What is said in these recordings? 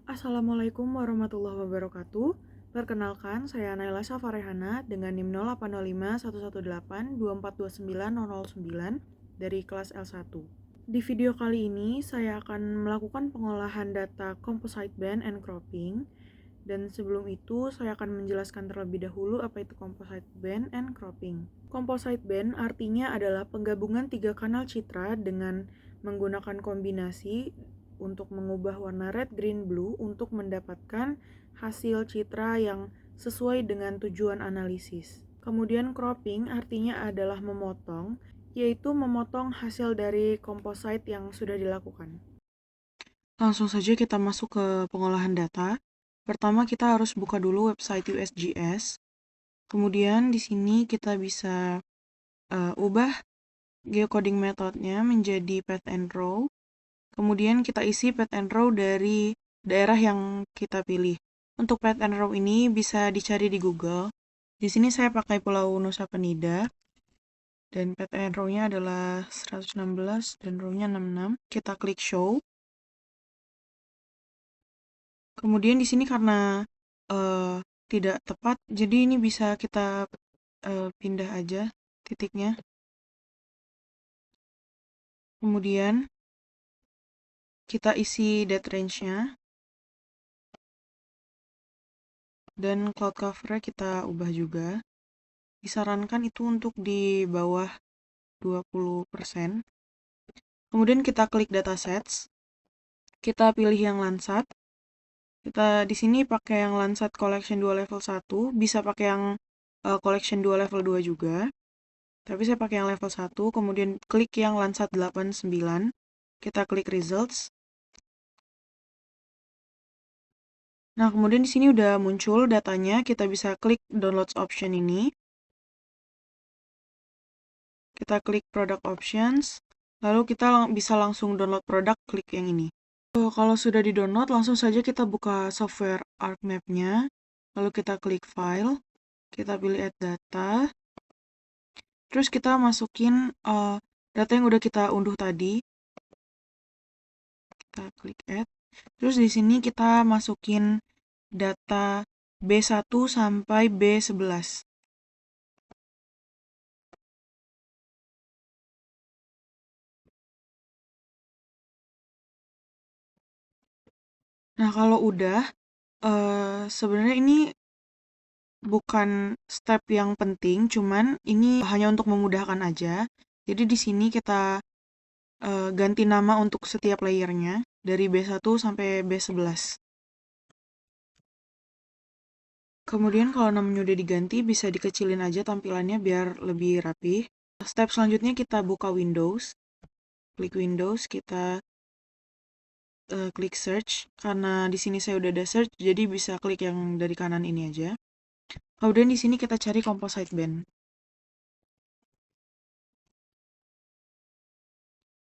Assalamualaikum warahmatullahi wabarakatuh. Perkenalkan, saya Naila Safarehana dengan NIM 08051182429009 dari kelas L1. Di video kali ini, saya akan melakukan pengolahan data composite band and cropping. Dan sebelum itu, saya akan menjelaskan terlebih dahulu apa itu composite band and cropping. Composite band artinya adalah penggabungan 3 kanal citra dengan menggunakan kombinasi untuk mengubah warna red, green, blue untuk mendapatkan hasil citra yang sesuai dengan tujuan analisis. Kemudian cropping artinya adalah memotong, yaitu memotong hasil dari composite yang sudah dilakukan. Langsung saja kita masuk ke pengolahan data. Pertama kita harus buka dulu website USGS. Kemudian di sini kita bisa ubah geocoding metodenya menjadi path and row. Kemudian kita isi path and row dari daerah yang kita pilih. Untuk path and row ini bisa dicari di Google. Di sini saya pakai Pulau Nusa Penida. Dan path and row-nya adalah 116 dan row-nya 66. Kita klik show. Kemudian di sini karena tidak tepat, jadi ini bisa kita pindah aja titiknya. Kemudian kita isi date range-nya. Dan cloud cover kita ubah juga. Disarankan itu untuk di bawah 20%. Kemudian kita klik datasets. Kita pilih yang Landsat. Kita di sini pakai yang Landsat Collection 2 level 1, bisa pakai yang Collection 2 level 2 juga. Tapi saya pakai yang level 1, kemudian klik yang Landsat 89. Kita klik results. Nah, kemudian di sini udah muncul datanya, kita bisa klik download option ini. Kita klik product options, lalu kita bisa langsung download produk, klik yang ini. Kalau sudah di-download, langsung saja kita buka software ArcMap-nya, lalu kita klik file, kita pilih add data, terus kita masukin data yang udah kita unduh tadi. Kita klik add. Terus di sini kita masukin data B1 sampai B11. Nah, kalau udah sebenarnya ini bukan step yang penting, cuman ini hanya untuk memudahkan aja. Jadi di sini kita ganti nama untuk setiap layernya dari B1 sampai B11. Kemudian kalau namanya udah diganti, bisa dikecilin aja tampilannya biar lebih rapi. Step selanjutnya kita buka Windows. Klik Windows, kita klik search. Karena di sini saya udah ada search, jadi bisa klik yang dari kanan ini aja. Kemudian di sini kita cari composite band.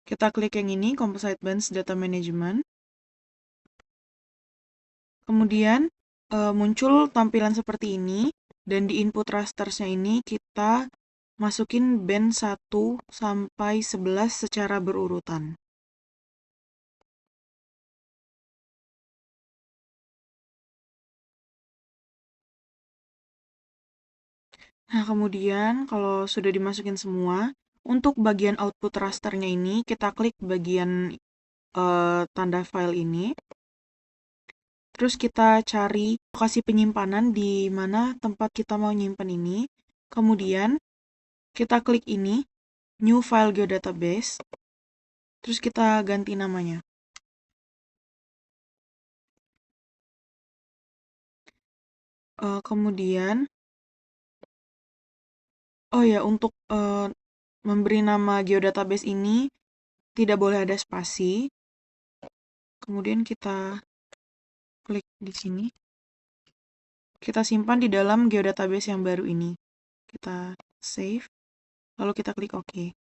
Kita klik yang ini, Composite Bands Data Management. Kemudian muncul tampilan seperti ini, dan di input rastersnya ini kita masukin band 1 sampai 11 secara berurutan. Nah, kemudian kalau sudah dimasukin semua, untuk bagian output rasternya ini kita klik bagian tanda file ini. Terus kita cari lokasi penyimpanan di mana tempat kita mau nyimpen ini. Kemudian kita klik ini, New File Geodatabase. Terus kita ganti namanya. Kemudian, oh ya, untuk memberi nama geodatabase ini tidak boleh ada spasi. Kemudian kita klik di sini. Kita simpan di dalam geodatabase yang baru ini. Kita save, lalu kita klik OK.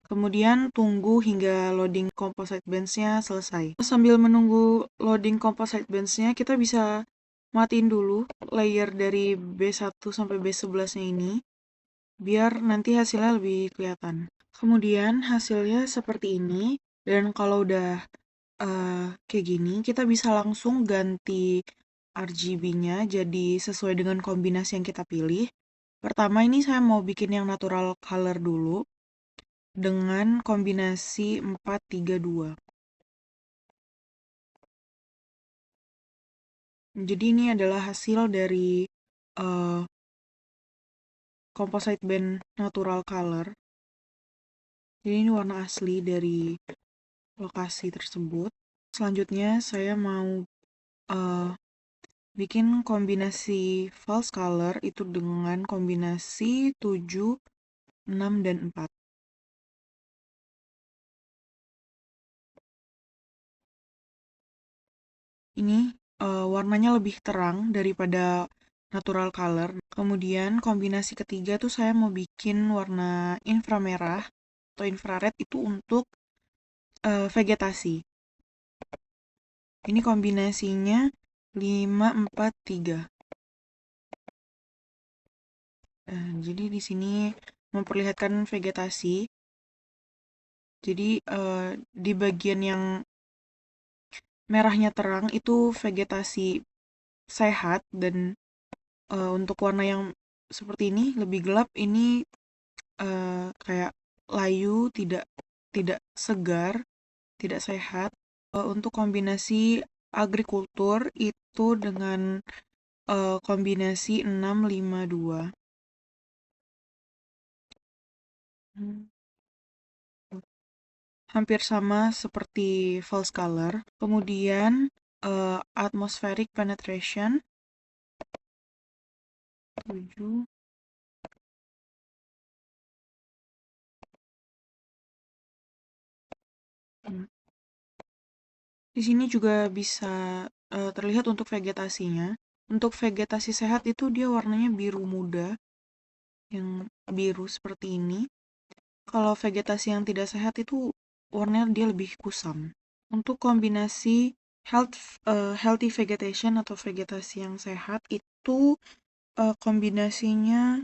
Kemudian tunggu hingga loading composite bands-nya selesai. Sambil menunggu loading composite bands-nya, kita bisa matiin dulu layer dari B1 sampai B11-nya ini, biar nanti hasilnya lebih kelihatan. Kemudian hasilnya seperti ini, dan kalau udah kayak gini, kita bisa langsung ganti RGB-nya jadi sesuai dengan kombinasi yang kita pilih. Pertama ini saya mau bikin yang natural color dulu dengan kombinasi 432. Jadi ini adalah hasil dari composite band natural color. Jadi ini warna asli dari lokasi tersebut. Selanjutnya saya mau bikin kombinasi false color itu dengan kombinasi 7, 6, dan 4. Ini warnanya lebih terang daripada natural color. Kemudian kombinasi ketiga tuh saya mau bikin warna inframerah atau infrared itu untuk vegetasi. Ini kombinasinya 5, 4, 3. Jadi di sini memperlihatkan vegetasi. Jadi di bagian yang merahnya terang itu vegetasi sehat, dan untuk warna yang seperti ini lebih gelap ini kayak layu, tidak segar, tidak sehat. Untuk kombinasi agrikultur itu dengan kombinasi 6, 5, 2. Hampir sama seperti false color. Kemudian atmospheric penetration 7. Di sini juga bisa terlihat untuk vegetasinya. Untuk vegetasi sehat itu dia warnanya biru muda, yang biru seperti ini. Kalau vegetasi yang tidak sehat itu warnanya dia lebih kusam. Untuk kombinasi healthy vegetation atau vegetasi yang sehat itu kombinasinya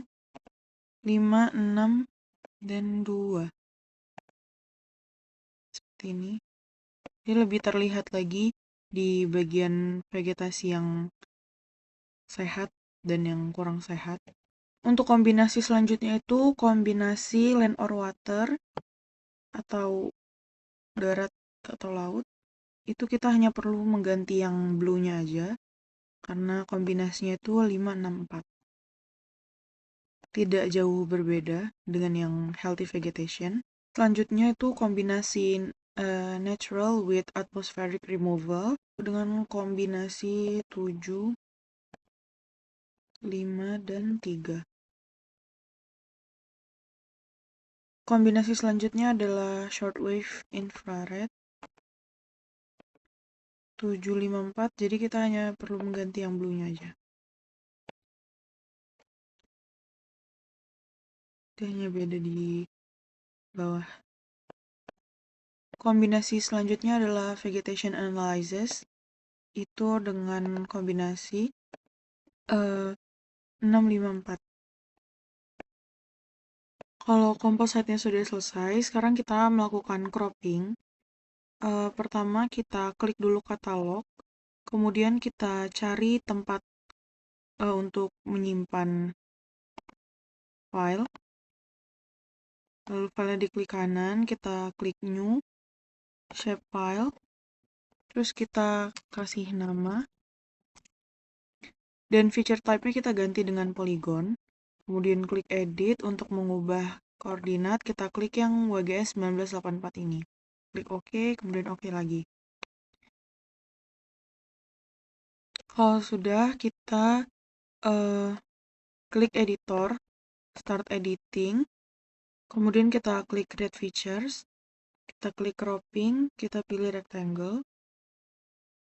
5, 6, dan 2. Seperti ini. Dia lebih terlihat lagi di bagian vegetasi yang sehat dan yang kurang sehat. Untuk kombinasi selanjutnya itu kombinasi land or water atau darat atau laut. Itu kita hanya perlu mengganti yang blue-nya aja karena kombinasinya itu 5, 6, 4. Tidak jauh berbeda dengan yang healthy vegetation. Selanjutnya itu kombinasi natural with atmospheric removal dengan kombinasi 7, 5, dan 3. Kombinasi selanjutnya adalah shortwave infrared 7, 5, 4. Jadi kita hanya perlu mengganti yang blue-nya aja. Itu hanya beda di bawah. Kombinasi selanjutnya adalah vegetation analysis. Itu dengan kombinasi 6, 5, 4. Kalau composite-nya sudah selesai, sekarang kita melakukan cropping. Pertama kita klik dulu katalog, kemudian kita cari tempat untuk menyimpan file. Lalu filenya diklik kanan, kita klik new, shapefile, terus kita kasih nama, dan feature type-nya kita ganti dengan polygon. Kemudian klik edit untuk mengubah koordinat, kita klik yang WGS 1984 ini. Klik OK, kemudian OK lagi. Kalau sudah, kita klik editor, start editing, kemudian kita klik create features, kita klik cropping, kita pilih rectangle.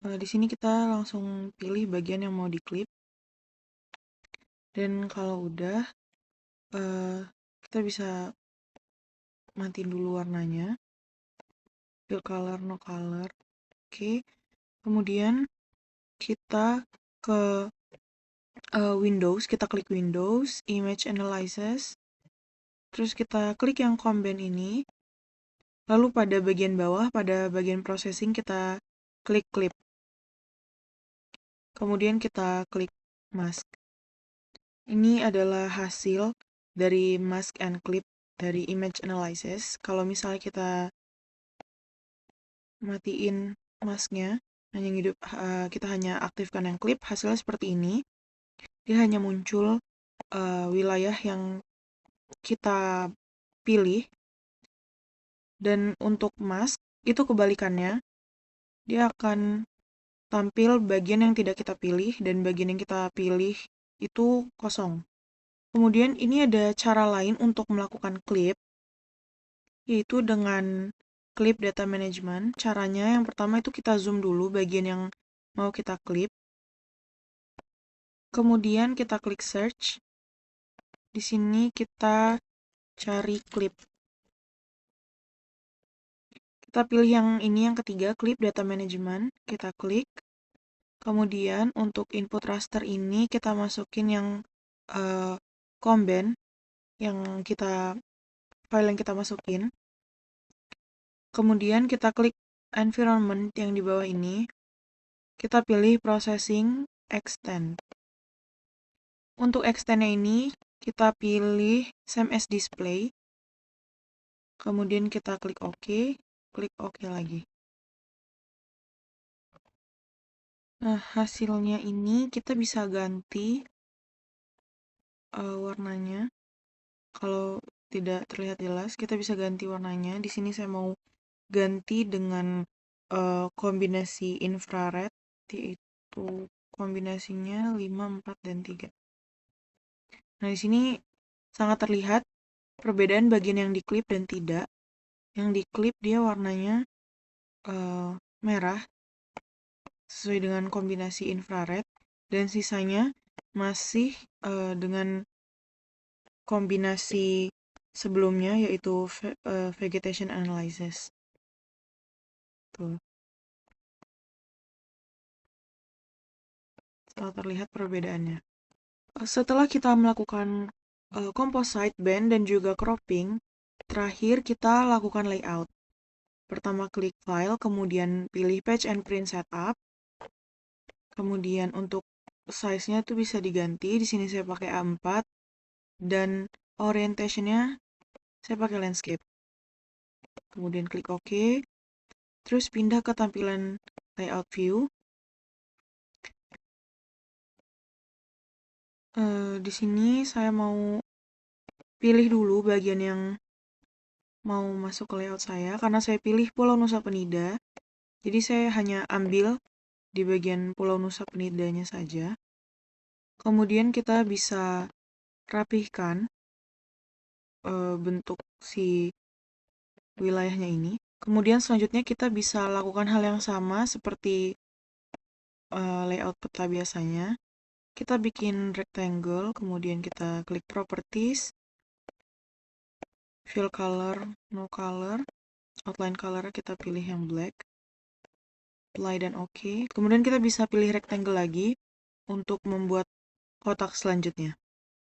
Di sini kita langsung pilih bagian yang mau diklip. Dan kalau udah, kita bisa matiin dulu warnanya. Fill color, no color. Oke. Kemudian kita ke Windows, kita klik Windows, Image Analysis. Terus kita klik yang combine ini. Lalu pada bagian bawah, pada bagian processing kita klik clip. Kemudian kita klik mask. Ini adalah hasil dari mask and clip dari image analysis. Kalau misalnya kita matiin masknya, kita hanya aktifkan yang clip, hasilnya seperti ini. Dia hanya muncul wilayah yang kita pilih. Dan untuk mask itu kebalikannya, dia akan tampil bagian yang tidak kita pilih dan bagian yang kita pilih itu kosong. Kemudian ini ada cara lain untuk melakukan clip, yaitu dengan clip data management. Caranya yang pertama itu kita zoom dulu bagian yang mau kita clip. Kemudian kita klik search. Di sini kita cari clip. Kita pilih yang ini, yang ketiga, clip data management. Kita klik. Kemudian untuk input raster ini kita masukin yang combine file yang kita masukin. Kemudian kita klik environment yang di bawah ini. Kita pilih processing extend. Untuk extendnya ini kita pilih same as display. Kemudian kita klik OK, klik OK lagi. Nah, hasilnya ini kita bisa ganti warnanya. Kalau tidak terlihat jelas, kita bisa ganti warnanya. Di sini saya mau ganti dengan kombinasi infrared, yaitu kombinasinya 5, 4, dan 3. Nah, di sini sangat terlihat perbedaan bagian yang diklip dan tidak. Yang diklip dia warnanya merah sesuai dengan kombinasi infrared, dan sisanya masih dengan kombinasi sebelumnya, yaitu vegetation analysis. Tuh. Sangat terlihat perbedaannya. Setelah kita melakukan composite band dan juga cropping, terakhir kita lakukan layout. Pertama klik file, kemudian pilih patch and print setup. Kemudian untuk size-nya itu bisa diganti. Di sini saya pakai A4 dan orientation-nya saya pakai landscape. Kemudian klik OK. Terus pindah ke tampilan layout view. Di sini saya mau pilih dulu bagian yang mau masuk ke layout saya, karena saya pilih Pulau Nusa Penida. Jadi saya hanya ambil di bagian Pulau Nusa Penidanya saja. Kemudian kita bisa rapihkan bentuk si wilayahnya ini. Kemudian selanjutnya kita bisa lakukan hal yang sama seperti layout peta biasanya. Kita bikin rectangle, kemudian kita klik properties, fill color, no color, outline color kita pilih yang black, apply dan OK. Kemudian kita bisa pilih rectangle lagi untuk membuat kotak selanjutnya.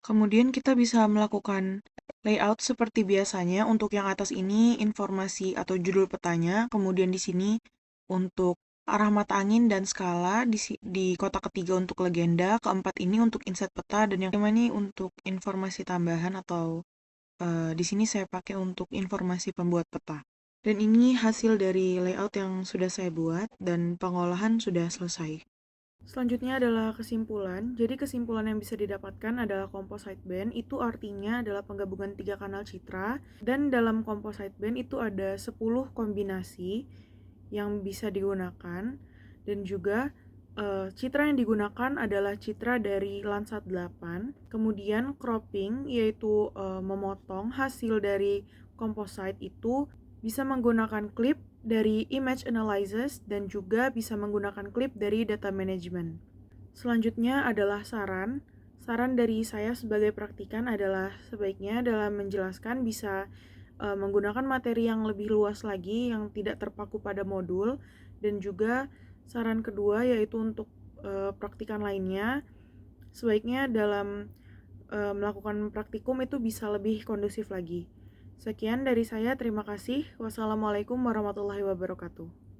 Kemudian kita bisa melakukan layout seperti biasanya. Untuk yang atas ini informasi atau judul petanya, kemudian di sini untuk arah mata angin dan skala, di kotak ketiga untuk legenda, keempat ini untuk inset peta, dan yang kelima ini untuk informasi tambahan atau di sini saya pakai untuk informasi pembuat peta. Dan ini hasil dari layout yang sudah saya buat dan pengolahan sudah selesai. Selanjutnya adalah kesimpulan. Jadi kesimpulan yang bisa didapatkan adalah composite band itu artinya adalah penggabungan 3 kanal citra, dan dalam composite band itu ada 10 kombinasi yang bisa digunakan, dan juga citra yang digunakan adalah citra dari Landsat 8. Kemudian cropping yaitu memotong hasil dari composite itu bisa menggunakan clip dari image analysis dan juga bisa menggunakan clip dari data management. Selanjutnya adalah saran. Saran dari saya sebagai praktikan adalah sebaiknya dalam menjelaskan bisa menggunakan materi yang lebih luas lagi yang tidak terpaku pada modul, dan juga saran kedua yaitu untuk praktikan lainnya sebaiknya dalam melakukan praktikum itu bisa lebih kondusif lagi. Sekian dari saya, terima kasih. Wassalamualaikum warahmatullahi wabarakatuh.